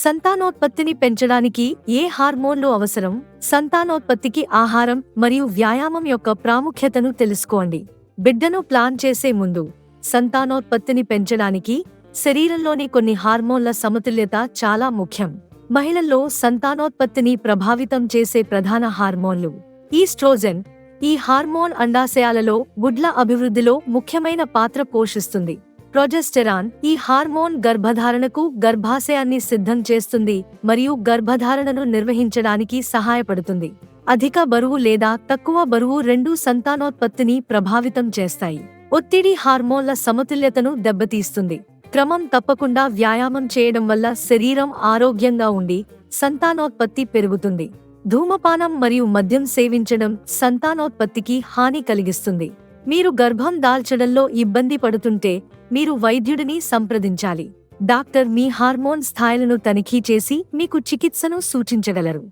సంతానోత్పత్తిని పెంచడానికి ఏ హార్మోన్లు అవసరం? సంతానోత్పత్తికి ఆహారం మరియు వ్యాయామం యొక్క ప్రాముఖ్యతను తెలుసుకోండి. బిడ్డను ప్లాన్ చేసే ముందు సంతానోత్పత్తిని పెంచడానికి శరీరంలోని కొన్ని హార్మోన్ల సమతుల్యత చాలా ముఖ్యం. మహిళల్లో సంతానోత్పత్తిని ప్రభావితం చేసే ప్రధాన హార్మోన్లు ఈస్ట్రోజెన్. ఈ హార్మోన్ అండాశయాలలో గుడ్ల అభివృద్ధిలో ముఖ్యమైన పాత్ర పోషిస్తుంది. ప్రొజెస్టెరాన్. ఈ హార్మోన్ గర్భధారణకు గర్భాశయాన్ని సిద్ధం చేస్తుంది మరియు గర్భధారణను నిర్వహించడానికి సహాయపడుతుంది. అధిక బరువు లేదా తక్కువ బరువు రెండూ సంతానోత్పత్తిని ప్రభావితం చేస్తాయి. ఒత్తిడి హార్మోన్ల సమతుల్యతను దెబ్బతీస్తుంది. క్రమం తప్పకుండా వ్యాయామం చేయడం వల్ల శరీరం ఆరోగ్యంగా ఉండి సంతానోత్పత్తి పెరుగుతుంది. ధూమపానం మరియు మద్యం సేవించడం సంతానోత్పత్తికి హాని కలిగిస్తుంది. మీరు గర్భం దాల్చడంలో ఇబ్బంది పడుతుంటే మీరు వైద్యుడిని సంప్రదించాలి. డాక్టర్ మీ హార్మోన్ స్థాయిలను తనిఖీ చేసి మీకు చికిత్సను సూచించగలరు.